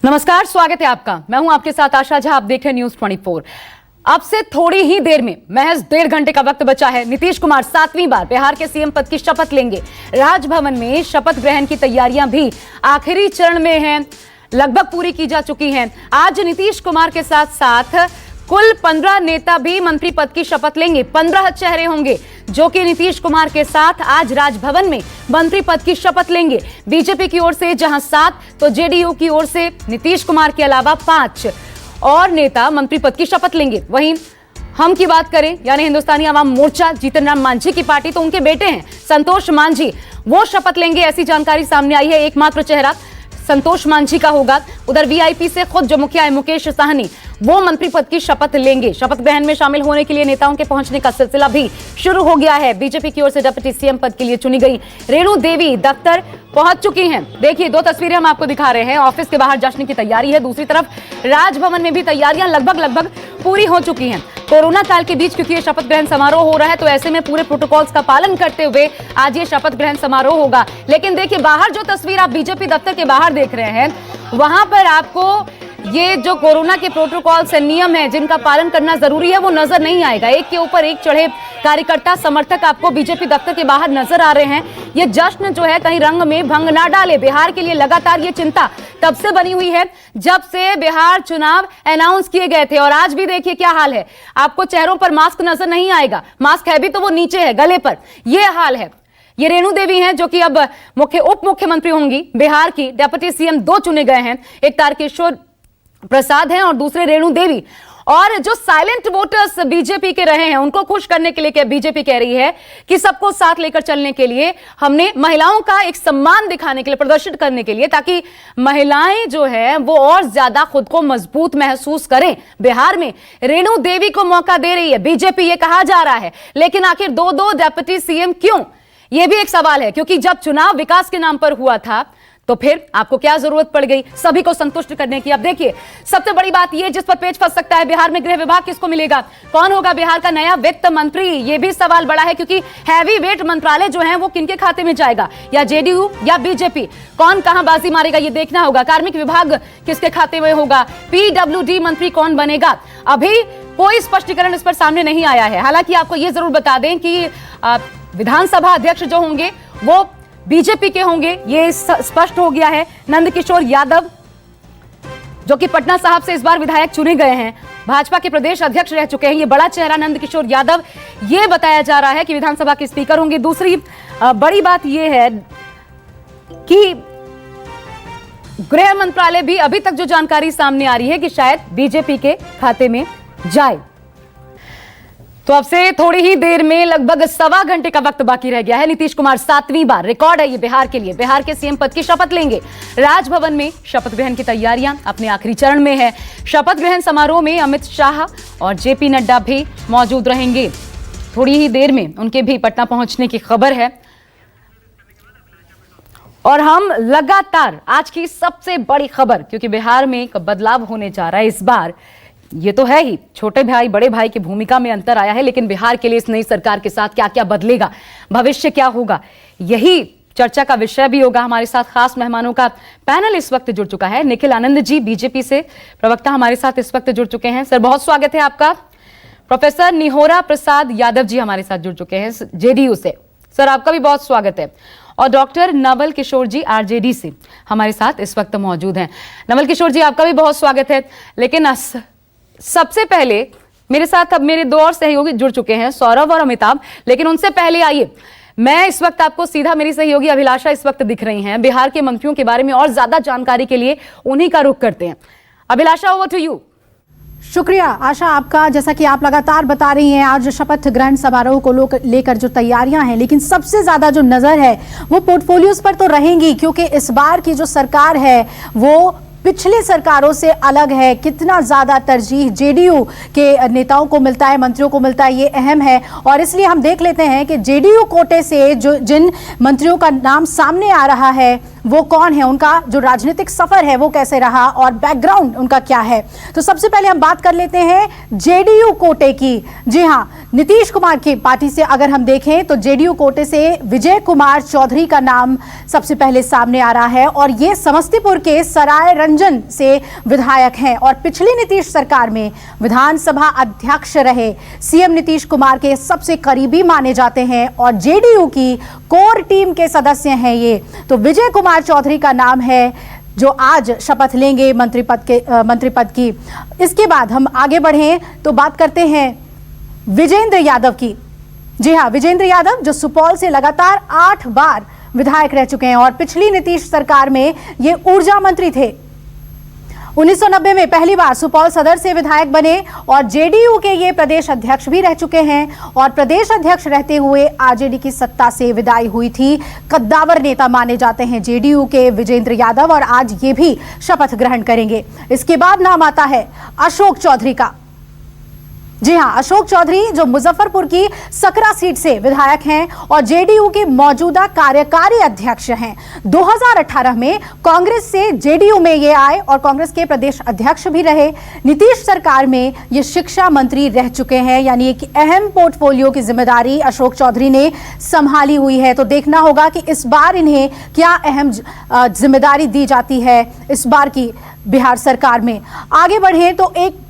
नमस्कार, स्वागत है आपका। मैं हूं आपके साथ आशा झा। आप देख रहे हैं न्यूज 24। अब से थोड़ी ही देर में, महज 1.5 घंटे का वक्त बचा है, नीतीश कुमार 7वीं बार बिहार के सीएम पद की शपथ लेंगे। राजभवन में शपथ ग्रहण की तैयारियां भी आखिरी चरण में हैं, लगभग पूरी की जा चुकी हैं। आज नीतीश कुमार के साथ साथ कुल 15 नेता भी मंत्री पद की शपथ लेंगे। 15 चेहरे होंगे जो कि नीतीश कुमार के साथ आज राजभवन में मंत्री पद की शपथ लेंगे। बीजेपी की ओर से जहां 7, तो जेडीयू की ओर से नीतीश कुमार के अलावा 5 और नेता मंत्री पद की शपथ लेंगे। वहीं हम की बात करें, यानी हिंदुस्तानी आवाम मोर्चा, जीतन राम मांझी की पार्टी, तो उनके बेटे हैं संतोष मांझी, वो शपथ लेंगे। ऐसी जानकारी सामने आई है। एकमात्र चेहरा संतोष मांझी का होगा। उधर वीआईपी से खुद जो मुखिया है मुकेश साहनी, वो मंत्री पद की शपथ लेंगे। शपथ ग्रहण में शामिल होने के लिए नेताओं के पहुंचने का सिलसिला भी शुरू हो गया है। बीजेपी की ओर से डिप्टी सीएम पद के लिए चुनी गई रेणु देवी दफ्तर पहुंच चुकी हैं। देखिए, 2 तस्वीरें हम आपको दिखा रहे हैं। ऑफिस के बाहर जश्न की तैयारी है, दूसरी तरफ राजभवन में भी तैयारियां लगभग पूरी हो चुकी हैं। कोरोना काल के बीच क्योंकि ये शपथ ग्रहण समारोह हो रहा है, तो ऐसे में पूरे प्रोटोकॉल्स का पालन करते हुए आज ये शपथ ग्रहण समारोह होगा। लेकिन देखिए, बाहर जो तस्वीर आप बीजेपी दफ्तर के बाहर देख रहे हैं, वहां पर आपको ये जो कोरोना के प्रोटोकॉल्स है, नियम है, जिनका पालन करना जरूरी है, वो नजर नहीं आएगा। एक के ऊपर एक चढ़े कार्यकर्ता समर्थक आपको बीजेपी दफ्तर के बाहर नजर आ रहे हैं। ये जश्न जो है कहीं रंग में भंग ना डाले, बिहार के लिए लगातार ये चिंता तब से बनी हुई है जब से बिहार चुनाव अनाउंस किए गए थे। और आज भी देखिए क्या हाल है, आपको चेहरों पर मास्क नजर नहीं आएगा। मास्क है भी तो वो नीचे है, गले पर। ये हाल है। ये रेणु देवी हैं जो कि अब उप मुख्यमंत्री होंगी बिहार की। डिप्टी सीएम 2 चुने गए हैं, एक तारकिशोर प्रसाद हैं और दूसरे रेणु देवी। और जो साइलेंट वोटर्स बीजेपी के रहे हैं, उनको खुश करने के लिए क्या बीजेपी कह रही है कि सबको साथ लेकर चलने के लिए हमने महिलाओं का एक सम्मान दिखाने के लिए, प्रदर्शित करने के लिए, ताकि महिलाएं जो है वो और ज्यादा खुद को मजबूत महसूस करें। बिहार में रेणु देवी को मौका दे रही है बीजेपी, ये कहा जा रहा है। लेकिन आखिर 2 डिप्टी सीएम क्यों, यह भी एक सवाल है। क्योंकि जब चुनाव विकास के नाम पर हुआ था, तो फिर आपको क्या जरूरत पड़ गई सभी को संतुष्ट करने की। अब देखिए, सबसे बड़ी बात यह जिस पर पेच फंस सकता है, बिहार में गृह विभाग किसको मिलेगा, कौन होगा बिहार का नया वित्त मंत्री, यह भी सवाल बड़ा है। क्योंकि हैवी वेट मंत्रालय जो है वो किनके खाते में जाएगा, या जेडीयू या बीजेपी, कौन कहां बाजी मारेगा ये देखना होगा। कार्मिक विभाग किसके खाते में होगा, पीडब्ल्यूडी मंत्री कौन बनेगा, अभी कोई स्पष्टीकरण इस पर सामने नहीं आया है। हालांकि आपको यह जरूर बता दें कि विधानसभा अध्यक्ष जो होंगे वो बीजेपी के होंगे, ये स्पष्ट हो गया है। नंदकिशोर यादव जो कि पटना साहब से इस बार विधायक चुने गए हैं, भाजपा के प्रदेश अध्यक्ष रह चुके हैं, ये बड़ा चेहरा नंदकिशोर यादव, ये बताया जा रहा है कि विधानसभा के स्पीकर होंगे। दूसरी बड़ी बात यह है कि गृह मंत्रालय भी अभी तक जो जानकारी सामने आ रही है कि शायद बीजेपी के खाते में जाए। तो अब से थोड़ी ही देर में लगभग 1.25 घंटे का वक्त बाकी रह गया है। नीतीश कुमार 7वीं बार, रिकॉर्ड है ये बिहार के लिए, बिहार के सीएम पद की शपथ लेंगे। राजभवन में शपथ ग्रहण की तैयारियां अपने आखिरी चरण में है। शपथ ग्रहण समारोह में अमित शाह और जेपी नड्डा भी मौजूद रहेंगे। थोड़ी ही देर में उनके भी पटना पहुंचने की खबर है। और हम लगातार आज की सबसे बड़ी खबर, क्योंकि बिहार में एक बदलाव होने जा रहा है इस बार, ये तो है ही, छोटे भाई बड़े भाई की भूमिका में अंतर आया है, लेकिन बिहार के लिए इस नई सरकार के साथ क्या क्या बदलेगा, भविष्य क्या होगा, यही चर्चा का विषय भी होगा। हमारे साथ खास मेहमानों का पैनल इस वक्त जुड़ चुका है। निखिल आनंद जी, बीजेपी से प्रवक्ता, हमारे साथ इस वक्त जुड़ चुके हैं। सर, बहुत स्वागत है आपका। प्रोफेसर निहोरा प्रसाद यादव जी हमारे साथ जुड़ चुके हैं जेडीयू से, सर आपका भी बहुत स्वागत है। और डॉक्टर नवल किशोर जी आरजेडी से हमारे साथ इस वक्त मौजूद हैं। नवल किशोर जी, आपका भी बहुत स्वागत है। लेकिन सबसे पहले मेरे साथ अब मेरे 2 और सहयोगी जुड़ चुके हैं, सौरभ और अमिताभ, लेकिन उनसे पहले आइए, मैं इस वक्त आपको सीधा, मेरी सहयोगी अभिलाषा इस वक्त दिख रही हैं, बिहार के मंत्रियों के बारे में और ज्यादा जानकारी के लिए उन्हीं का रुख करते हैं। अभिलाषा, ओवर टू यू। शुक्रिया आशा आपका। जैसा कि आप लगातार बता रही हैं, आज शपथ ग्रहण समारोह को लेकर जो तैयारियां हैं, लेकिन सबसे ज्यादा जो नजर है वो पोर्टफोलियोज पर तो रहेंगी, क्योंकि इस बार की जो सरकार है वो पिछली सरकारों से अलग है। कितना ज्यादा तरजीह जेडीयू के नेताओं को मिलता है, मंत्रियों को मिलता है, ये अहम है। और इसलिए हम देख लेते हैं कि जेडीयू कोटे से जिन मंत्रियों का नाम सामने आ रहा है वो कौन है, उनका जो राजनीतिक सफर है वो कैसे रहा और बैकग्राउंड उनका क्या है। तो सबसे पहले हम बात कर लेते हैं जेडीयू कोटे की। जी हाँ, नीतीश कुमार की पार्टी से अगर हम देखें तो जेडीयू कोटे से विजय कुमार चौधरी का नाम सबसे पहले सामने आ रहा है और ये समस्तीपुर के सराय रंजन रंजन से विधायक हैं और पिछली नीतीश सरकार में विधानसभा अध्यक्ष रहे। सीएम नीतीश कुमार के सबसे करीबी माने जाते हैं और जेडीयू की कोर टीम के सदस्य हैं ये। तो विजय कुमार चौधरी का नाम है जो आज शपथ लेंगे मंत्री पद की। इसके बाद हम आगे बढ़ें तो बात करते हैं विजेंद्र यादव की। जी हाँ, विजेंद्र यादव जो सुपौल से लगातार 8 बार विधायक रह चुके हैं और पिछली नीतीश सरकार में ये ऊर्जा मंत्री थे। 1990 में पहली बार सुपौल सदर से विधायक बने और जेडीयू के ये प्रदेश अध्यक्ष भी रह चुके हैं और प्रदेश अध्यक्ष रहते हुए आरजेडी की सत्ता से विदाई हुई थी। कद्दावर नेता माने जाते हैं जेडीयू के विजेंद्र यादव और आज ये भी शपथ ग्रहण करेंगे। इसके बाद नाम आता है अशोक चौधरी का। जी हां, अशोक चौधरी जो मुजफ्फरपुर की सकरा सीट से विधायक हैं और जेडीयू के मौजूदा कार्यकारी अध्यक्ष हैं। 2018 में कांग्रेस से जेडीयू में ये आए और कांग्रेस के प्रदेश अध्यक्ष भी रहे। नीतीश सरकार में ये शिक्षा मंत्री रह चुके हैं, यानी एक अहम पोर्टफोलियो की जिम्मेदारी अशोक चौधरी ने संभाली हुई है। तो देखना होगा कि इस बार इन्हें क्या अहम जिम्मेदारी दी जाती है इस बार की बिहार सरकार में। आगे बढ़े तो एक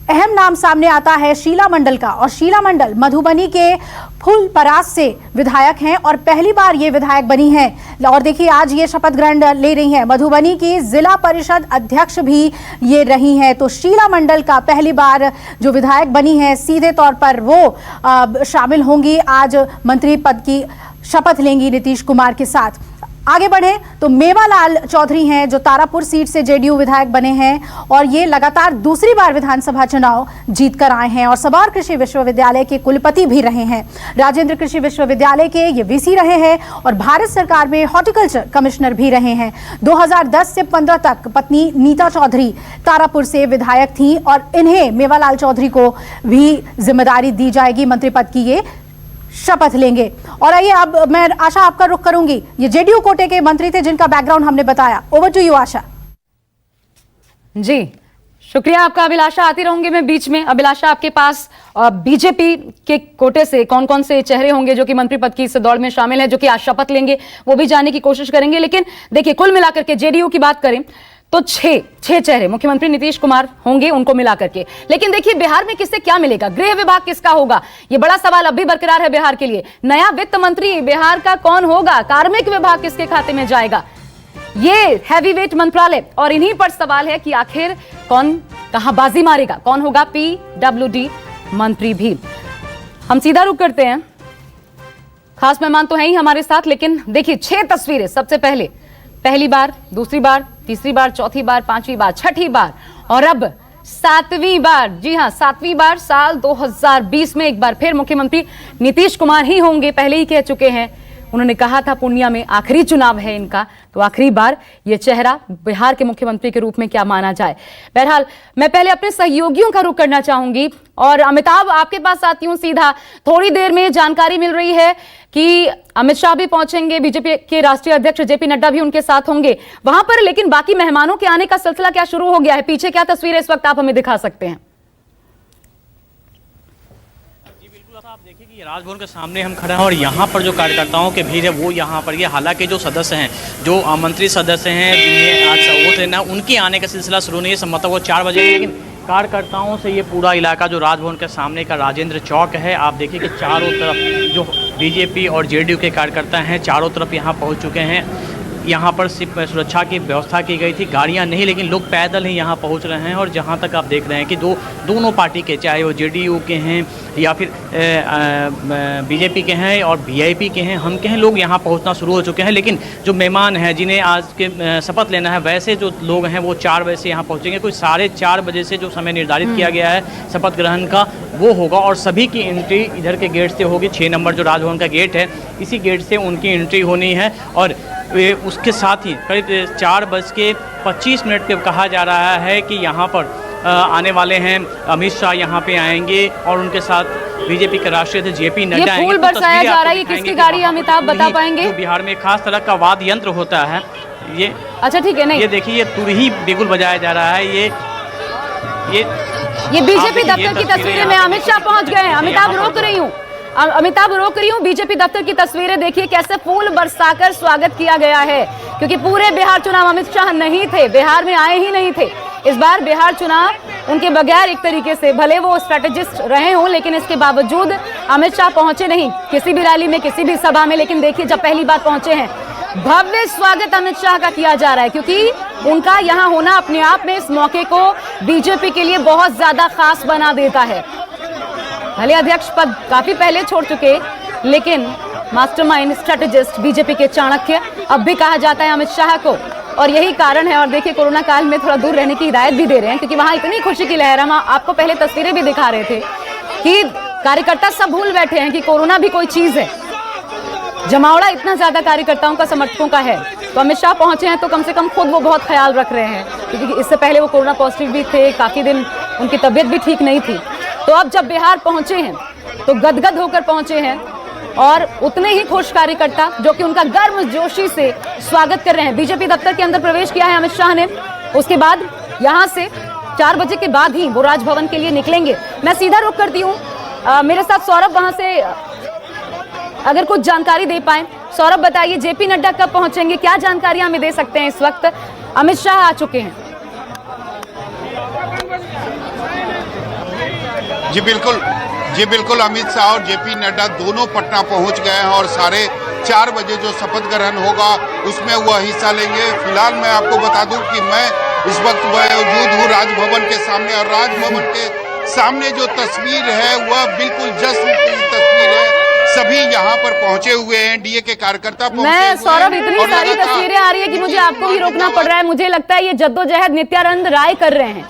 अहम नाम सामने आता है शीला मंडल का और शीला मंडल मधुबनी के फुलपरास से विधायक हैं और पहली बार ये विधायक बनी हैं और देखिए आज ये शपथ ग्रहण ले रही हैं। मधुबनी की जिला परिषद अध्यक्ष भी ये रही हैं। तो शीला मंडल का पहली बार जो विधायक बनी हैं सीधे तौर पर वो शामिल होंगी, आज मंत्री पद की शपथ लेंगी नीतीश कुमार के साथ। आगे बढ़े तो मेवालाल चौधरी हैं जो तारापुर सीट से जेडीयू विधायक बने हैं और ये लगातार दूसरी बार विधानसभा चुनाव जीत कर आए हैं और सबौर कृषि विश्वविद्यालय के कुलपति भी रहे हैं। राजेंद्र कृषि विश्वविद्यालय के ये वीसी रहे हैं और भारत सरकार में हॉर्टिकल्चर कमिश्नर भी रहे हैं। 2010 से 15 तक पत्नी नीता चौधरी तारापुर से विधायक थी और इन्हें मेवालाल चौधरी को भी जिम्मेदारी दी जाएगी, मंत्री पद की ये शपथ लेंगे। और आइए अब मैं आशा आपका रुख करूंगी, ये जेडीयू कोटे के मंत्री थे जिनका बैकग्राउंड हमने बताया। ओवर टू यू आशा। जी शुक्रिया आपका अभिलाषा, आती रहूंगी मैं बीच में। अभिलाषा, आपके पास बीजेपी के कोटे से कौन कौन से चेहरे होंगे जो कि मंत्री पद की इस दौड़ में शामिल हैं, जो कि आज शपथ लेंगे, वो भी जानने की कोशिश करेंगे। लेकिन देखिए कुल मिलाकर के जेडीयू की बात करें तो छह चेहरे मुख्यमंत्री नीतीश कुमार होंगे उनको मिला करके। लेकिन देखिए बिहार में किससे क्या मिलेगा, गृह विभाग किसका होगा, ये बड़ा सवाल अब भी बरकरार है बिहार के लिए। नया वित्त मंत्री बिहार का कौन होगा, कार्मिक विभाग किसके खाते में जाएगा, ये हैवीवेट मंत्रालय। और इन्हीं पर सवाल है कि आखिर कौन कहां बाजी मारेगा, कौन होगा पीडब्ल्यूडी मंत्री भी। हम सीधा रुख करते हैं, खास मेहमान तो है ही हमारे साथ। लेकिन देखिए 6 तस्वीरें, सबसे पहले पहली बार, दूसरी बार, तीसरी बार, चौथी बार, 5वीं बार, 6ठी बार और अब 7वीं बार। जी हां, 7वीं बार साल 2020 में एक बार फिर मुख्यमंत्री नीतीश कुमार ही होंगे। पहले ही कह चुके हैं, उन्होंने कहा था पूर्णिया में आखिरी चुनाव है इनका, तो आखिरी बार ये चेहरा बिहार के मुख्यमंत्री के रूप में क्या माना जाए। बहरहाल मैं पहले अपने सहयोगियों का रुख करना चाहूंगी और अमिताभ आपके पास आती हूं सीधा। थोड़ी देर में जानकारी मिल रही है कि अमित शाह भी पहुंचेंगे, बीजेपी के राष्ट्रीय अध्यक्ष जेपी नड्डा भी उनके साथ होंगे वहां पर। लेकिन बाकी मेहमानों के आने का सिलसिला क्या शुरू हो गया है, पीछे क्या तस्वीर है इस वक्त आप हमें दिखा सकते हैं? आप देखिए कि राजभवन के सामने हम खड़े हैं और यहाँ पर जो कार्यकर्ताओं के भीड़ है वो यहाँ पर ये, हालांकि जो सदस्य हैं, जो मंत्री सदस्य हैं जिन्हें आज वोट लेना, उनके आने का सिलसिला शुरू नहीं है, संभवतः वो 4 बजे। लेकिन कार्यकर्ताओं से ये पूरा इलाका जो राजभवन के सामने का राजेंद्र चौक है, आप देखिए कि चारों तरफ जो बीजेपी और जेडीयू के कार्यकर्ता हैं चारों तरफ यहाँ पहुँच चुके हैं। यहाँ पर सिर्फ सुरक्षा की व्यवस्था की गई थी, गाड़ियाँ नहीं, लेकिन लोग पैदल ही यहाँ पहुँच रहे हैं। और जहाँ तक आप देख रहे हैं कि दोनों पार्टी के, चाहे वो जेडीयू के हैं या फिर बीजेपी के हैं और वीआईपी के हैं, हम के हैं, लोग यहाँ पहुँचना शुरू हो चुके हैं। लेकिन जो मेहमान हैं जिन्हें आज के शपथ लेना है, वैसे जो लोग हैं वो 4 बजे से यहाँ पहुँचेंगे। कोई 4:30 बजे से जो समय निर्धारित किया गया है शपथ ग्रहण का वो होगा और सभी की एंट्री इधर के गेट से होगी। 6 नंबर जो राजभवन का गेट है, इसी गेट से उनकी एंट्री होनी है। और उसके साथ ही करीब 4:25 पे कहा जा रहा है कि यहाँ पर आने वाले हैं अमित शाह, यहाँ पे आएंगे और उनके साथ बीजेपी के राष्ट्रीय अध्यक्ष जेपी नड्डा आएंगे। फूल बरसाया जा रहा है, ये किसकी गाड़ी है अमिताभ बता पाएंगे? बिहार में खास तरह का वाद्य यंत्र होता है ये। अच्छा ठीक है, नहीं ये देखिए ये तुरही बिगुल बजाया जा रहा है। ये बीजेपी दफ्तर की तस्वीरें में अमित शाह पहुंच गए हैं। अमिताभ रोक रही हूँ, अमिताभ रोक रही हूँ, बीजेपी दफ्तर की तस्वीरें देखिए कैसे फूल बरसाकर स्वागत किया गया है, क्योंकि पूरे बिहार चुनाव अमित शाह नहीं थे, बिहार में आए ही नहीं थे। इस बार बिहार चुनाव उनके बगैर एक तरीके से, भले वो स्ट्रेटेजिस्ट रहे हों, लेकिन इसके बावजूद अमित शाह पहुंचे नहीं किसी भी रैली में, किसी भी सभा में। लेकिन देखिए जब पहली बार पहुंचे हैं, भव्य स्वागत अमित शाह का किया जा रहा है, क्योंकि उनका यहाँ होना अपने आप में इस मौके को बीजेपी के लिए बहुत ज्यादा खास बना देता है। भले अध्यक्ष पद काफी पहले छोड़ चुके, लेकिन मास्टरमाइंड स्ट्रेटेजिस्ट बीजेपी के चाणक्य अब भी कहा जाता है अमित शाह को, और यही कारण है। और देखिए कोरोना काल में थोड़ा दूर रहने की हिदायत भी दे रहे हैं, क्योंकि वहां इतनी खुशी की लहर, हम आपको पहले तस्वीरें भी दिखा रहे थे कि कार्यकर्ता सब भूल बैठे हैं कि कोरोना भी कोई चीज है। जमावड़ा इतना ज्यादा कार्यकर्ताओं का, समर्थकों का है, तो अमित शाह पहुंचे हैं तो कम से कम खुद वो बहुत ख्याल रख रहे हैं, क्योंकि इससे पहले वो कोरोना पॉजिटिव भी थे, काफी दिन उनकी तबीयत भी ठीक नहीं थी। तो अब जब बिहार पहुंचे हैं तो गदगद होकर पहुंचे हैं, और उतने ही खुश कार्यकर्ता जो कि उनका गर्मजोशी से स्वागत कर रहे हैं। बीजेपी दफ्तर के अंदर प्रवेश किया है अमित शाह ने, उसके बाद यहां से 4 बजे के बाद ही वो राजभवन के लिए निकलेंगे। मैं सीधा रुख करती हूँ, मेरे साथ सौरभ वहां से अगर कुछ जानकारी दे पाए। सौरभ बताइए, जेपी नड्डा कब पहुंचेंगे, क्या जानकारी हमें दे सकते हैं? इस वक्त अमित शाह आ चुके हैं। जी बिल्कुल अमित शाह और जेपी नड्डा दोनों पटना पहुंच गए हैं और 4:30 बजे जो शपथ ग्रहण होगा उसमें वह हिस्सा लेंगे। फिलहाल मैं आपको बता दूं कि मैं इस वक्त मौजूद हूं राजभवन के सामने, और राजभवन के सामने जो तस्वीर है वह बिल्कुल जश्न की तस्वीर है। सभी यहाँ पर पहुंचे हुए हैं, एनडीए के कार्यकर्ता पहुंचे हुए हैं। सौरभ, इतनी सारी तस्वीरें आ रही है कि मुझे आपको भी रोकना पड़ रहा है। मुझे लगता है ये जद्दोजहद नित्यानंद राय कर रहे हैं,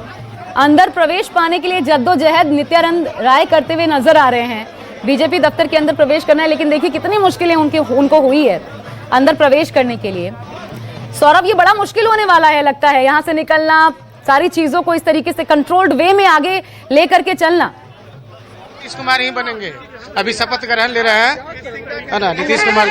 अंदर प्रवेश पाने के लिए जद्दोजहद नित्यानंद राय करते हुए नजर आ रहे हैं। बीजेपी दफ्तर के अंदर प्रवेश करना है, लेकिन देखिए कितनी मुश्किलें उनको हुई है अंदर प्रवेश करने के लिए। सौरभ, ये बड़ा मुश्किल होने वाला है लगता है, यहाँ से निकलना, सारी चीजों को इस तरीके से कंट्रोल्ड वे में आगे लेकर के चलना। नीतीश कुमार ही बनेंगे, अभी शपथ ग्रहण ले रहे हैं, है ना, नीतीश कुमार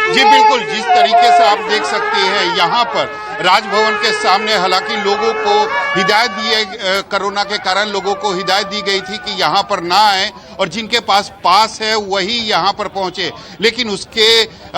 जी बिल्कुल, जिस तरीके से आप देख सकते हैं यहाँ पर राजभवन के सामने, हालांकि लोगों को हिदायत कोरोना के कारण लोगों को हिदायत दी गई थी कि यहाँ पर ना आए, और जिनके पास है वही यहाँ पर पहुंचे, लेकिन उसके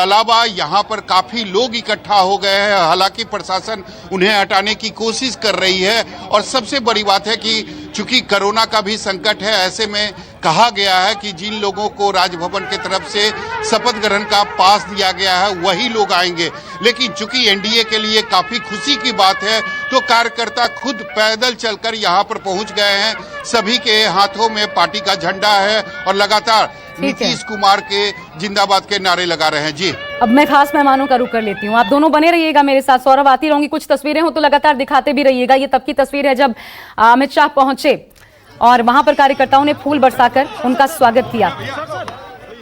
अलावा यहाँ पर काफी लोग इकट्ठा हो गए हैं। हालांकि प्रशासन उन्हें हटाने की कोशिश कर रही है, और सबसे बड़ी बात है कि चूंकि कोरोना का भी संकट है, ऐसे में कहा गया है कि जिन लोगों को राजभवन की तरफ से शपथ ग्रहण का पास दिया गया है वही लोग आएंगे। लेकिन चूंकि एनडीए के लिए काफी खुशी की बात है, तो कार्यकर्ता खुद पैदल चलकर यहाँ पर पहुंच गए हैं। सभी के हाथों में पार्टी का झंडा है और लगातार नीतीश कुमार के जिंदाबाद के नारे लगा रहे हैं। जी, अब मैं खास मेहमानों का रुख कर लेती हूँ, आप दोनों बने रहिएगा मेरे साथ। सौरभ, आती रहूंगी, कुछ तस्वीरें हो तो लगातार दिखाते भी रहिएगा। ये तब की तस्वीर है जब अमित शाह पहुंचे और वहां पर कार्यकर्ताओं ने फूल बरसाकर उनका स्वागत किया।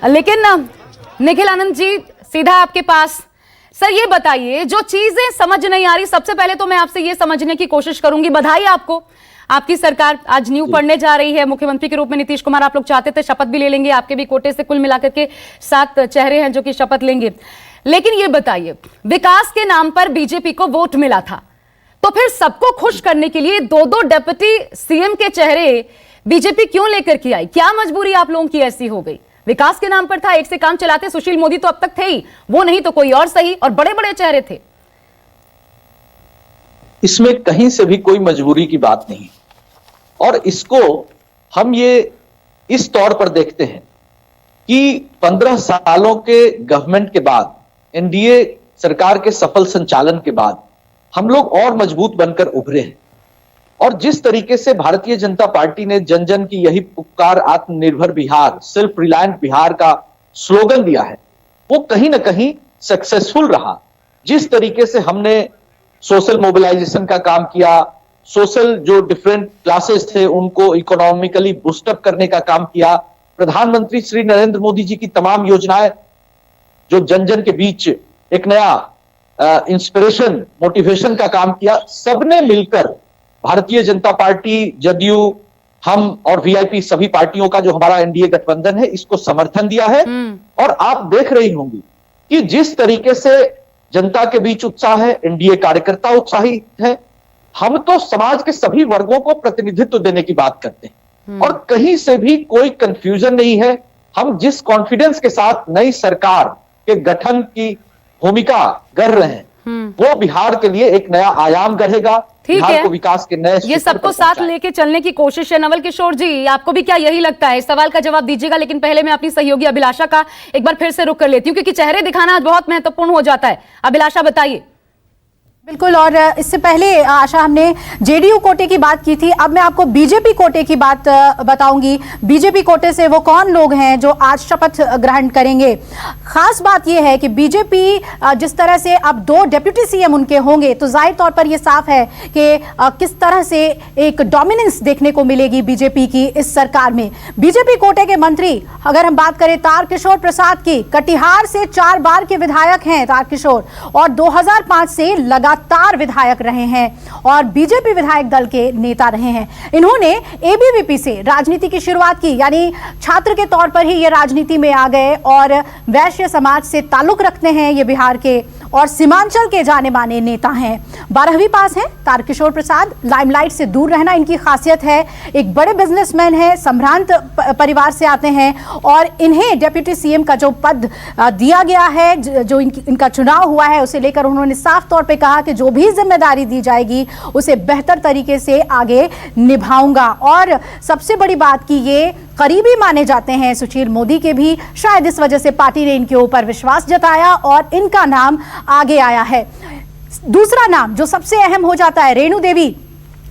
लेकिन निखिल आनंद जी, सीधा आपके पास। सर, ये बताइए, जो चीजें समझ नहीं आ रही, सबसे पहले तो मैं आपसे ये समझने की कोशिश करूंगी, बधाई आपको, आपकी सरकार आज नींव पड़ने जा रही है। मुख्यमंत्री के रूप में नीतीश कुमार आप लोग चाहते थे, शपथ भी ले लेंगे, आपके भी कोटे से कुल मिलाकर के 7 चेहरे हैं जो कि शपथ लेंगे। लेकिन ये बताइए, विकास के नाम पर बीजेपी को वोट मिला था, तो फिर सबको खुश करने के लिए 2-2 डेप्यूटी सीएम के चेहरे बीजेपी क्यों लेकर के आई? क्या मजबूरी आप लोगों की ऐसी हो गई? विकास के नाम पर था, एक से काम चलाते, सुशील मोदी तो अब तक थे ही, वो नहीं तो कोई और सही, और बड़े बड़े चेहरे थे। इसमें कहीं से भी कोई मजबूरी की बात नहीं, और इसको हम ये इस तौर पर देखते हैं कि 15 सालों के गवर्नमेंट के बाद, एनडीए सरकार के सफल संचालन के बाद हम लोग और मजबूत बनकर उभरे हैं। और जिस तरीके से भारतीय जनता पार्टी ने जन जन की यही पुकार, आत्मनिर्भर बिहार, सेल्फ रिलायंट बिहार का स्लोगन दिया है, वो कहीं ना कहीं सक्सेसफुल रहा। जिस तरीके से हमने सोशल मोबिलाइजेशन का काम किया, सोशल जो डिफरेंट क्लासेस थे उनको इकोनॉमिकली बूस्टअप करने का काम किया, प्रधानमंत्री श्री नरेंद्र मोदी जी की तमाम योजनाएं जो जन जन के बीच एक नया इंस्पिरेशन, मोटिवेशन का काम किया, सबने मिलकर भारतीय जनता पार्टी, जदयू, हम और वीआईपी सभी पार्टियों का जो हमारा एनडीए गठबंधन है, इसको समर्थन दिया है। और आप देख रही होंगी कि जिस तरीके से जनता के बीच उत्साह है, एनडीए कार्यकर्ता उत्साहित है। हम तो समाज के सभी वर्गों को प्रतिनिधित्व देने की बात करते हैं, और कहीं से भी कोई कंफ्यूजन नहीं है। हम जिस कॉन्फिडेंस के साथ नई सरकार के गठन की भूमिका कर रहे हैं वो बिहार के लिए एक नया आयाम गढ़ेगा, ठीक बिहार है, को विकास के नए ये सबको साथ लेके चलने की कोशिश है। नवल किशोर जी, आपको भी क्या यही लगता है? इस सवाल का जवाब दीजिएगा, लेकिन पहले मैं अपनी सहयोगी अभिलाषा का एक बार फिर से रुख कर लेती हूँ, क्योंकि चेहरे दिखाना आज बहुत महत्वपूर्ण हो जाता है। अभिलाषा बताइए। बिल्कुल, और इससे पहले आशा हमने जेडीयू कोटे की बात की थी, अब मैं आपको बीजेपी कोटे की बात बताऊंगी। बीजेपी कोटे से वो कौन लोग हैं जो आज शपथ ग्रहण करेंगे। खास बात यह है कि बीजेपी जिस तरह से अब 2 डिप्टी सीएम उनके होंगे, तो जाहिर तौर पर यह साफ है कि किस तरह से एक डोमिनेंस देखने को मिलेगी बीजेपी की इस सरकार में। बीजेपी कोटे के मंत्री अगर हम बात करें तारकिशोर प्रसाद की, कटिहार से 4 बार के विधायक हैं तारकिशोर, और 2005 से लगातार विधायक रहे हैं और बीजेपी विधायक दल के नेता रहे हैं। इन्होंने एबीवीपी से राजनीति की शुरुआत की, यानी छात्र के तौर पर ही ये राजनीति में आ गए और वैश्य समाज से ताल्लुक रखते हैं ये बिहार के, और सीमांचल के जाने माने नेता हैं। 12वीं पास हैं तारकिशोर प्रसाद, लाइमलाइट से दूर रहना इनकी खासियत है। एक बड़े बिजनेसमैन हैं, संभ्रांत परिवार से आते हैं, और इन्हें डिप्टी सीएम का जो पद दिया गया है, जो इनका चुनाव हुआ है, उसे लेकर उन्होंने साफ तौर पे कहा कि जो भी जिम्मेदारी दी जाएगी उसे बेहतर तरीके से आगे निभाऊंगा। और सबसे बड़ी बात कि ये करीबी माने जाते हैं सुशील मोदी के भी, शायद इस वजह से पार्टी ने इनके ऊपर विश्वास जताया और इनका नाम आगे आया है। दूसरा नाम जो सबसे अहम हो जाता है, रेणु देवी।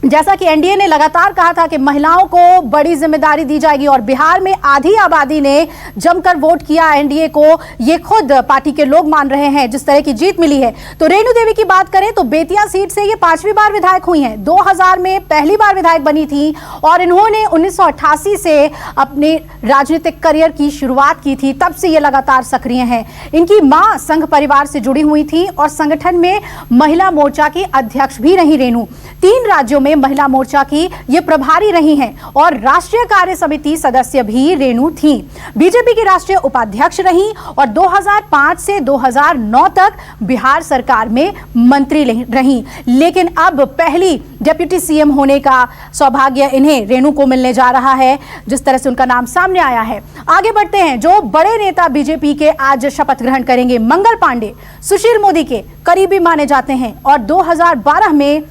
जैसा कि एनडीए ने लगातार कहा था कि महिलाओं को बड़ी जिम्मेदारी दी जाएगी, और बिहार में आधी आबादी ने जमकर वोट किया एनडीए को, ये खुद पार्टी के लोग मान रहे हैं जिस तरह की जीत मिली है। तो रेणु देवी की बात करें तो बेतिया सीट से ये 5वीं बार विधायक हुई हैं, 2000 में पहली बार विधायक बनी थी, और इन्होंने 1988 से अपने राजनीतिक करियर की शुरुआत की थी, तब से ये लगातार सक्रिय हैं। इनकी मां संघ परिवार से जुड़ी हुई थी और संगठन में महिला मोर्चा की अध्यक्ष भी रही रेणु। 3 राज्यों में महिला मोर्चा की ये प्रभारी रही हैं और राष्ट्रीय कार्य समिति सदस्य भी रेणु थी। बीजेपी की राष्ट्रीय उपाध्यक्ष रही और 2005 से 2009 तक बिहार सरकार में मंत्री रही। लेकिन अब पहली डिप्टी सीएम होने का सौभाग्य इन्हें रेणु को मिलने जा रहा है, जिस तरह से उनका नाम सामने आया है। आगे बढ़ते हैं, जो बड़े नेता बीजेपी के आज शपथ ग्रहण करेंगे। मंगल पांडे सुशील मोदी के करीबी माने जाते हैं और 2012 में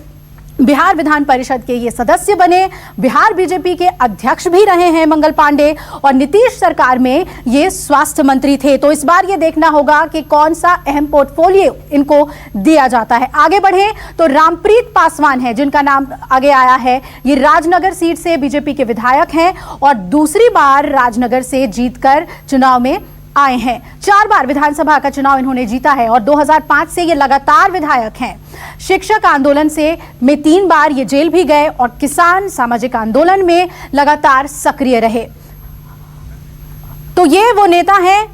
बिहार विधान परिषद के ये सदस्य बने। बिहार बीजेपी के अध्यक्ष भी रहे हैं मंगल पांडे, और नीतीश सरकार में ये स्वास्थ्य मंत्री थे। तो इस बार ये देखना होगा कि कौन सा अहम पोर्टफोलियो इनको दिया जाता है। आगे बढ़े तो रामप्रीत पासवान है जिनका नाम आगे आया है। ये राजनगर सीट से बीजेपी के विधायक हैं और दूसरी बार राजनगर से जीतकर चुनाव में आए हैं। 4 बार विधानसभा का चुनाव इन्होंने जीता है और 2005 से ये लगातार विधायक हैं। शिक्षक आंदोलन में 3 बार ये जेल भी गए और किसान सामाजिक आंदोलन में लगातार सक्रिय रहे। तो ये वो नेता हैं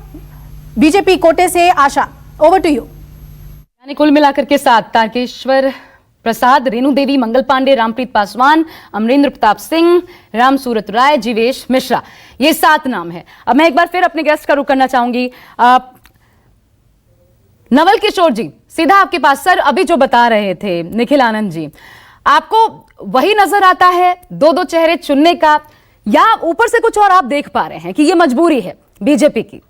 बीजेपी कोटे से। आशा, ओवर टू यू। यानी कुल मिलाकर के 7 तारकेश्वर प्रसाद, रेणु देवी, मंगल पांडे, रामप्रीत पासवान, अमरेंद्र प्रताप सिंह, राम सूरत राय, जीवेश मिश्रा, ये 7 नाम है। अब मैं एक बार फिर अपने गेस्ट का रुख करना चाहूंगी। नवल किशोर जी, सीधा आपके पास। सर, अभी जो बता रहे थे निखिल आनंद जी, आपको वही नजर आता है 2-2 चेहरे चुनने का, या ऊपर से कुछ और आप देख पा रहे हैं कि ये मजबूरी है बीजेपी की?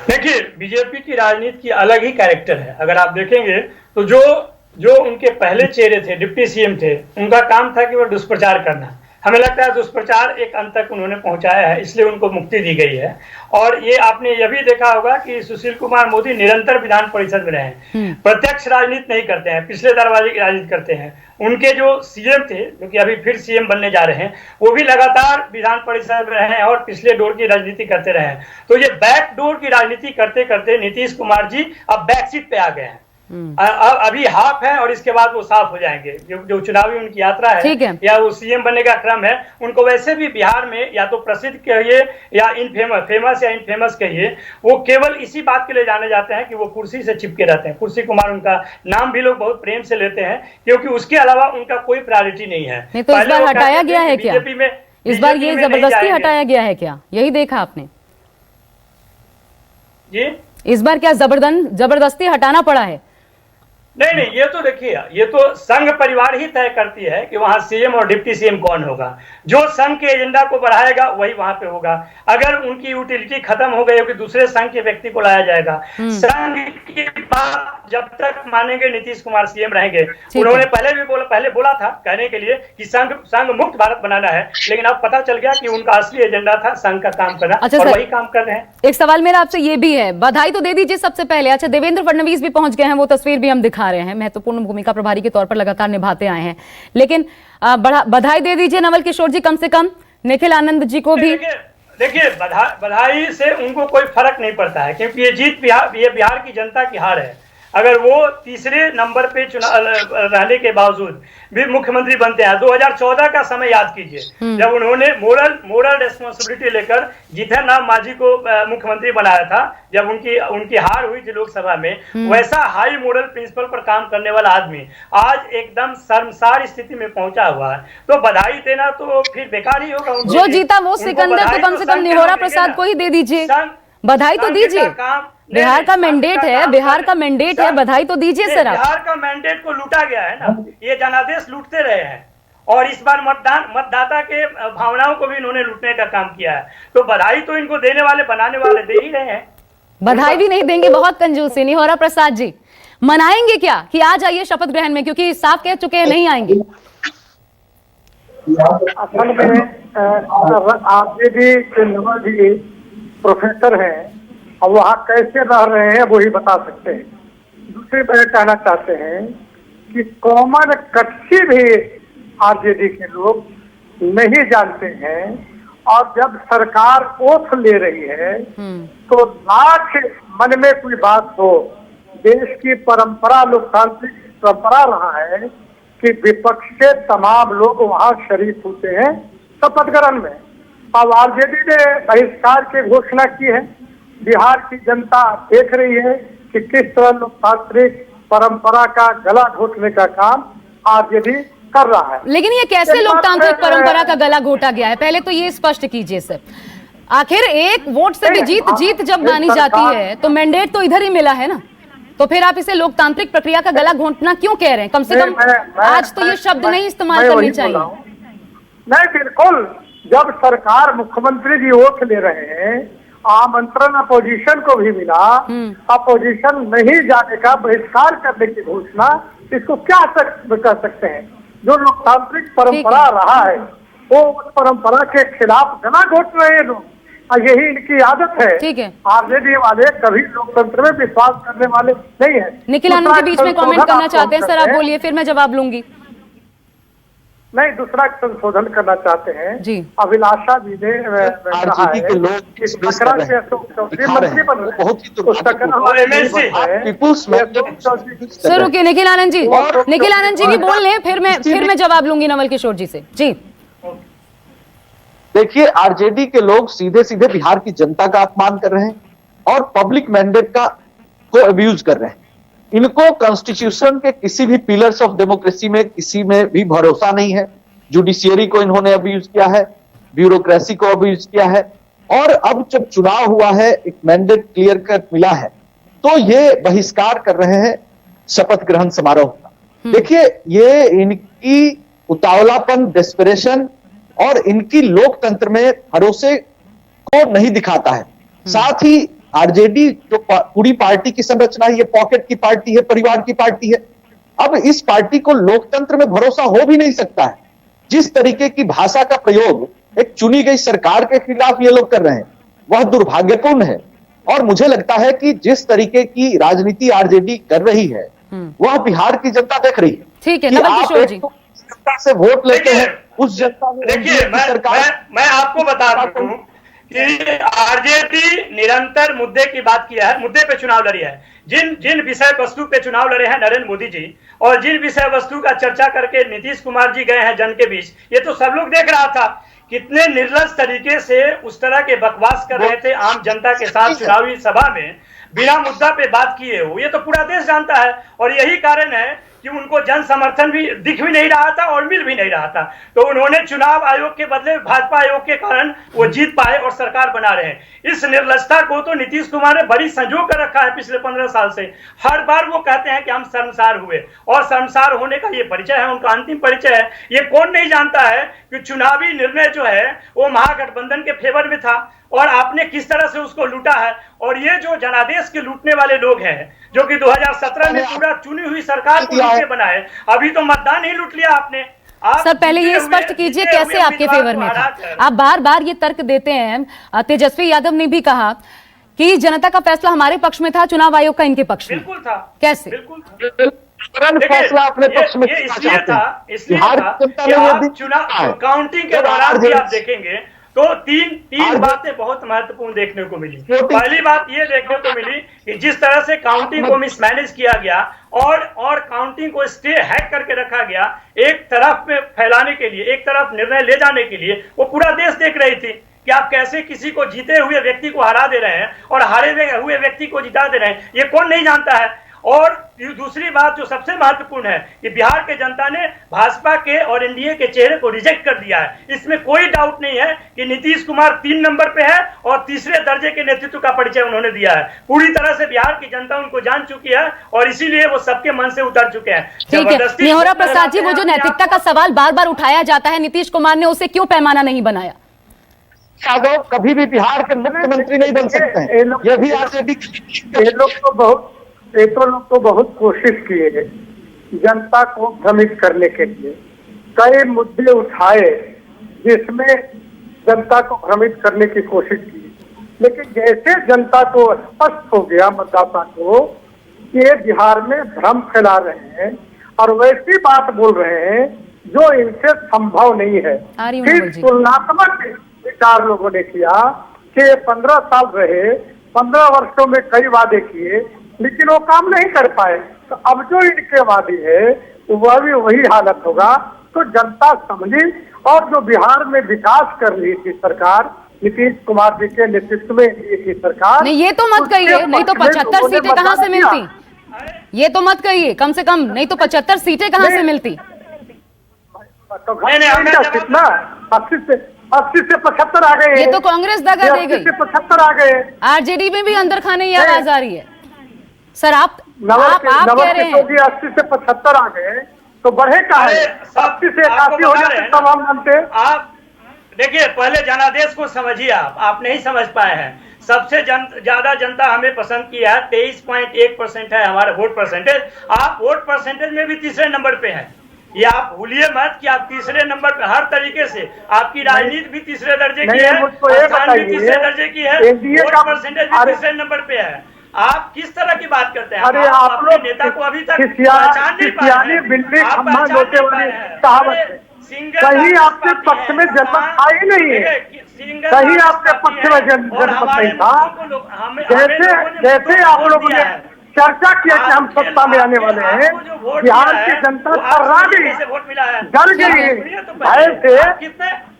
देखिए, बीजेपी की राजनीति की अलग ही कैरेक्टर है। अगर आप देखेंगे तो जो उनके पहले चेहरे थे, डिप्टी सीएम थे, उनका काम था कि वो दुष्प्रचार करना। हमें लगता है दुष्प्रचार एक अंत तक उन्होंने पहुंचाया है, इसलिए उनको मुक्ति दी गई है। और ये आपने यह भी देखा होगा कि सुशील कुमार मोदी निरंतर विधान परिषद में रहे हैं, प्रत्यक्ष राजनीति नहीं करते हैं, पिछले दरवाजे की राजनीति करते हैं। उनके जो सीएम थे, जो कि अभी फिर सीएम बनने जा रहे हैं, वो भी लगातार विधान परिषद में रहे हैं और पिछले डोर की राजनीति करते रहे हैं। तो ये बैक डोर की राजनीति करते करते नीतीश कुमार जी अब बैक सीट पे आ गए हैं। अभी हाफ है और इसके बाद वो साफ हो जाएंगे। जो चुनावी उनकी यात्रा है या वो सीएम बनने का क्रम है, उनको वैसे भी बिहार में या तो प्रसिद्ध कहिए या फेमस या इनफेमस कहिए, वो केवल इसी बात के लिए जाने जाते हैं कि वो कुर्सी से चिपके रहते हैं। कुर्सी कुमार उनका नाम भी लोग बहुत प्रेम से लेते हैं, क्योंकि उसके अलावा उनका कोई प्रायोरिटी नहीं है। नहीं तो इस बार हटाया गया है क्या? इस बार ये जबरदस्ती हटाया गया है क्या? यही देखा आपने जी? इस बार क्या जबरदस्ती हटाना पड़ा है? नहीं, ये तो देखिए, ये तो संघ परिवार ही तय करती है कि वहां सीएम और डिप्टी सीएम कौन होगा। जो संघ के एजेंडा को बढ़ाएगा वही वहां पे होगा। अगर उनकी यूटिलिटी खत्म हो गई होगी, दूसरे संघ के व्यक्ति को लाया जाएगा। संघ की बात जब तक मानेंगे नीतीश कुमार सीएम रहेंगे। उन्होंने पहले बोला था कहने के लिए कि संघ मुक्त भारत बनाना है, लेकिन अब पता चल गया कि उनका असली एजेंडा था संघ का काम करना। अच्छा और सर, वही काम कर रहे हैं। एक सवाल मेरा आपसे ये भी है, बधाई तो दे दीजिए सबसे पहले। अच्छा, देवेंद्र फडणवीस भी पहुंच गए हैं, वो तस्वीर भी हम दिखा रहे हैं, महत्वपूर्ण भूमिका प्रभारी के तौर पर लगातार निभाते आए हैं। लेकिन बधाई दे दीजिए नवल किशोर जी, कम से कम निखिल आनंद जी को भी। देखिए, बधाई से उनको कोई फर्क नहीं पड़ता है, क्योंकि ये जीत बिहार की जनता की हार है। अगर वो तीसरे नंबर पे चुनाव रहने के बावजूद भी मुख्यमंत्री बनते हैं, 2014 का समय याद कीजिए, जब उन्होंने मोरल रिस्पॉन्सिबिलिटी लेकर जीतन राम मांझी को मुख्यमंत्री बनाया था, जब उनकी हार हुई थी लोकसभा में, वैसा हाई मोरल प्रिंसिपल पर काम करने वाला आदमी आज एकदम शर्मसार स्थिति में पहुंचा हुआ है। तो बधाई देना तो फिर बेकार ही होगा। जो जीता वो सिकंदर, तो कम से कम निहोरा प्रसाद को ही दे दीजिए, बधाई तो दीजिए। बिहार का मैंडेट है, बिहार का मैंडेट है, बधाई तो दीजिए सर आप। बिहार का मैंडेट को लूटा गया है ना, ये जनादेश लूटते रहे हैं, और इस बार मतदाता के भावनाओं को भी इन्होंने लूटने का काम किया है। तो बधाई तो इनको देने वाले बनाने वाले दे ही रहे हैं, बधाई भी नहीं देंगे, बहुत कंजूसी। निहोरा प्रसाद जी, मनाएंगे क्या कि आ जाइए शपथ ग्रहण में, क्योंकि साफ कह चुके हैं नहीं आएंगे। असल में आरजेडी के नवल जी प्रोफेसर हैं, और वहाँ कैसे रह रहे हैं वही बता सकते हैं। दूसरी बात कहना चाहते हैं कि कॉमन कच्ची भी आरजेडी के लोग नहीं जानते हैं, और जब सरकार ओथ ले रही है तो लाख मन में कोई बात हो, देश की परंपरा, लोकतांत्रिक परंपरा रहा है कि विपक्ष के तमाम लोग वहाँ शरीक होते हैं शपथ ग्रहण में। अब आरजेडी ने बहिष्कार की घोषणा की है। बिहार की जनता देख रही है कि किस तरह लोकतांत्रिक परंपरा का गला घोटने का काम आरजेडी कर रहा है। लेकिन ये कैसे लोकतांत्रिक परंपरा का गला घोटा गया है, पहले तो ये स्पष्ट कीजिए सर। आखिर एक वोट से भी जीत जब मानी जाती है तो मैंडेट तो इधर ही मिला है ना, तो फिर आप इसे लोकतांत्रिक प्रक्रिया का गला घोटना क्यों कह रहे हैं? कम से कम आज तो ये शब्द नहीं इस्तेमाल करने चाहिए। नहीं, बिल्कुल, जब सरकार मुख्यमंत्री जी ओथ ले रहे हैं, आमंत्रण अपोजिशन को भी मिला, अपोजिशन नहीं जाने का बहिष्कार करने की घोषणा, इसको क्या कह सकते हैं? जो लोकतांत्रिक परंपरा रहा है वो उस परंपरा के खिलाफ गला घोट रहे हैं लोग, और यही इनकी आदत है। ठीक है, आरजेडी वाले कभी लोकतंत्र में विश्वास करने वाले नहीं है। निखिल आनंद जी बीच में कमेंट करना चाहते हैं सर, आप बोलिए फिर मैं जवाब लूंगी। नहीं, दूसरा संशोधन करना चाहते हैं जी। अभिलाषा जी ने आरजेडी के लोग मंत्री बन सर रुकिए, निखिल आनंद जी भी बोल लें, फिर मैं जवाब लूंगी नवल किशोर जी से। जी देखिए, आरजेडी के लोग सीधे सीधे बिहार की जनता का अपमान कर रहे हैं और पब्लिक मैंडेट का को अब्यूज कर रहे हैं। इनको कॉन्स्टिट्यूशन के किसी भी पिलर्स ऑफ डेमोक्रेसी में किसी में भी भरोसा नहीं है। जुडिशियरी को इन्होंने अब्यूज किया है, ब्यूरोक्रेसी को अब्यूज किया है, और अब जब चुनाव हुआ है, एक मैंडेट क्लियर कट मिला है, तो ये बहिष्कार कर रहे हैं शपथ ग्रहण समारोह का। देखिए, ये इनकी उतावलापन, डेस्परेशन और इनकी लोकतंत्र में भरोसे को नहीं दिखाता है। साथ ही आरजेडी जो पूरी पार्टी की संरचना है, ये पॉकेट की पार्टी है, परिवार की पार्टी है। अब इस पार्टी को लोकतंत्र में भरोसा हो भी नहीं सकता है। जिस तरीके की भाषा का प्रयोग एक चुनी गई सरकार के खिलाफ ये लोग कर रहे हैं, वह दुर्भाग्यपूर्ण है। और मुझे लगता है कि जिस तरीके की राजनीति आरजेडी कर रही है, वह बिहार की जनता देख रही है। ठीक है, नवल किशोर जी, जनता से वोट लेते हैं, उस जनता में देखिए, मैं आपको बता दूं कि आरजेडी निरंतर मुद्दे की बात किया है, मुद्दे पे चुनाव लड़ी है। जिन विषय वस्तु पे चुनाव लड़े हैं नरेंद्र मोदी जी, और जिन विषय वस्तु का चर्चा करके नीतीश कुमार जी गए हैं जन के बीच, ये तो सब लोग देख रहा था कितने निर्लज तरीके से उस तरह के बकवास कर रहे थे आम जनता के साथ चुनावी सभा में, बिना मुद्दा पे बात किए हो। ये तो पूरा देश जानता है, और यही कारण है कि उनको जन समर्थन भी दिख भी नहीं रहा था और मिल भी नहीं रहा था, तो उन्होंने चुनाव आयोग के बदले भाजपा आयोग के कारण वो जीत पाए और सरकार बना रहे हैं। इस निर्लजता को तो नीतीश कुमार ने बड़ी संजो कर रखा है पिछले 15 साल से। हर बार वो कहते हैं कि हम शर्मसार हुए, और शर्मसार होने का ये परिचय है, उनका अंतिम परिचय है। ये कौन नहीं जानता है कि चुनावी निर्णय जो है वो महागठबंधन के फेवर में था और आपने किस तरह से उसको लूटा है। और ये जो जनादेश के लूटने वाले लोग हैं जो कि 2017 में पूरा चुनी हुई सरकार को लूटे बनाए, अभी तो मतदान ही लूट लिया आपने। सर पहले ये स्पष्ट कीजिए कैसे आपके फेवर में था? आप बार बार ये तर्क देते हैं। तेजस्वी यादव ने भी कहा कि जनता का फैसला हमारे पक्ष में था, चुनाव आयोग का इनके पक्ष में। बिल्कुल था। कैसे? बिल्कुल फैसला अपने पक्ष में इसलिए था कि आप चुनाव काउंटिंग के दौरान भी आप देखेंगे तो तीन बातें बहुत महत्वपूर्ण देखने को मिली। पहली बात ये देखने को मिली कि जिस तरह से काउंटिंग को मिसमैनेज किया गया और काउंटिंग को स्टे हैक करके रखा गया, एक तरफ में फैलाने के लिए, एक तरफ निर्णय ले जाने के लिए वो पूरा देश देख रही थी कि आप कैसे किसी को जीते हुए व्यक्ति को हरा दे रहे हैं और हारे हुए व्यक्ति को जिता दे रहे हैं। ये कौन नहीं जानता है। और दूसरी बात जो सबसे महत्वपूर्ण है कि बिहार के जनता ने भाजपा के और एनडीए के चेहरे को रिजेक्ट कर दिया है। इसमें कोई डाउट नहीं है कि नीतीश कुमार 3 नंबर पे है और तीसरे दर्जे के नेतृत्व का परिचय उन्होंने दिया है। पूरी तरह से बिहार की जनता उनको जान चुकी है और इसीलिए वो सबके मन से उतर चुके हैं। ठीक है निहोरा प्रसाद जी, वो जो नैतिकता का सवाल बार बार उठाया जाता है, नीतीश कुमार ने उसे क्यों पैमाना नहीं बनाया? यादव कभी भी बिहार के मुख्यमंत्री नहीं बन सकते हैं। ये भी ये लोग तो बहुत कोशिश किए जनता को भ्रमित करने के लिए, कई मुद्दे उठाए जिसमें जनता को भ्रमित करने की कोशिश की, लेकिन जैसे जनता को स्पष्ट हो गया मतदाता को कि ये बिहार में भ्रम फैला रहे हैं और वैसी बात बोल रहे हैं जो इनसे संभव नहीं है। फिर तुलनात्मक विचार लोगों ने किया कि 15 साल रहे, 15 वर्षों में कई वादे किए लेकिन वो काम नहीं कर पाए, तो अब जो इनके वादे है वह भी वही हालत होगा। तो जनता समझी, और जो बिहार में विकास कर रही थी सरकार नीतीश कुमार जी के नेतृत्व में की सरकार, नहीं ये तो मत कहिए, नहीं तो 75 सीटें कहां से मिलती? ये तो मत कहिए, कम से कम नहीं तो 75 सीटें कहां से मिलती? तो कितना 80 से 75 आ गए। ये तो कांग्रेस दगा दे गई। 75 आ गए। आरजेडी में भी अंदर खाने की आवाज आ रही है। सर आप कह रहे हैं 80 से 75 आ गए तो बढ़े का है, 80 से 81 हो जाते तब हम मानते। आप देखिए पहले जनादेश को समझिए, आप नहीं समझ पाए हैं। सबसे ज्यादा जनता हमें पसंद किया है, 23.1% है हमारा वोट परसेंटेज। आप वोट परसेंटेज में भी तीसरे नंबर पे हैं। ये आप भूलिए मत कि आप तीसरे नंबर पे हर तरीके से, आपकी राजनीति भी तीसरे दर्जे की है, भी तीसरे दर्जे की है, वोट परसेंटेज भी तीसरे नंबर पे है। आप किस तरह की बात करते हैं? अरे आप अपने नेता को अभी तक पहचान नहीं पाए हैं। कहीं आपके पक्ष में जनमत था ही नहीं है, कहीं आपके पक्ष में जनमत नहीं था। जैसे आप लोगों ने चर्चा किया कि हम सत्ता में आने वाले हैं, बिहार की जनता थर्रा गई, डर गई है।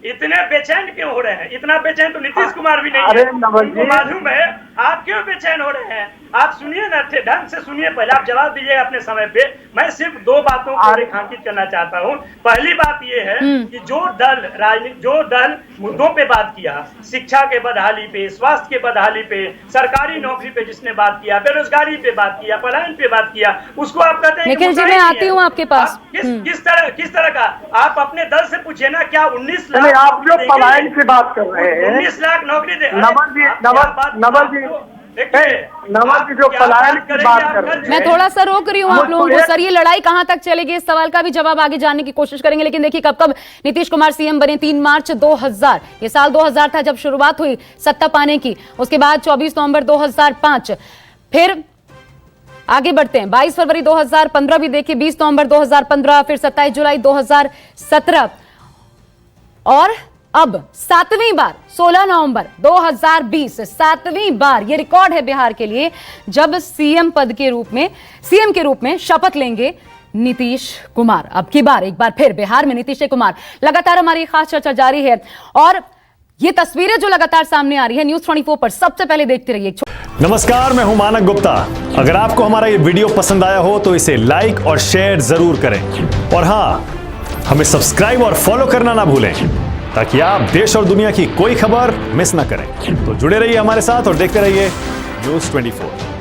इतने बेचैन क्यों हो रहे हैं? इतना बेचैन तो नीतीश कुमार भी नहीं है, उनको मालूम है। आप क्यों बेचैन हो रहे हैं? आप सुनिए ना, ढंग से सुनिए, पहले आप जवाब दीजिएगा अपने समय पे। मैं सिर्फ 2 बातों को रेखांकित करना चाहता हूँ। पहली बात यह है कि जो दल मुद्दों पे बात किया, शिक्षा के बदहाली पे, स्वास्थ्य के बदहाली पे, सरकारी नौकरी पे जिसने बात किया, बेरोजगारी पे बात किया, पलायन पे बात किया, उसको आप कहते हैं निखिल जी मैं आती हूँ आपके पास। किस तरह का? आप अपने दल से पूछिए ना, क्या 19 लाख आप जो पलायन की बात कर रहे हैं, 19 लाख नौकरी दे। नवल जी जो पलायन की बात कर रहे हैं, मैं थोड़ा सा रोक रही हूँ आप लोगों को। सर ये लड़ाई कहां तक चलेगी, इस सवाल का भी जवाब आगे जानने की कोशिश करेंगे। लेकिन देखिए कब नीतीश कुमार सीएम बने, 3 मार्च 2000, ये साल 2000 था जब शुरुआत हुई सत्ता पाने की। उसके बाद 24 नवंबर 2005, फिर आगे बढ़ते हैं 22 फरवरी 2015 भी देखिए, 20 नवंबर 2015, फिर 27 जुलाई 2017 और अब 7वीं बार 16 नवंबर 2020, 7वीं बार ये रिकॉर्ड है बिहार के लिए जब सीएम के रूप में शपथ लेंगे नीतीश कुमार। अब की बार एक बार फिर बिहार में नीतीश कुमार। लगातार हमारी खास चर्चा जारी है और ये तस्वीरें जो लगातार सामने आ रही है न्यूज़ 24 पर सबसे पहले देखते रहिए। नमस्कार, मैं हूं मानक गुप्ता। अगर आपको हमारा ये वीडियो पसंद आया हो तो इसे लाइक और शेयर जरूर करें और हाँ, हमें सब्सक्राइब और फॉलो करना ना भूलें ताकि आप देश और दुनिया की कोई खबर मिस ना करें। तो जुड़े रहिए हमारे साथ और देखते रहिए न्यूज़ 24।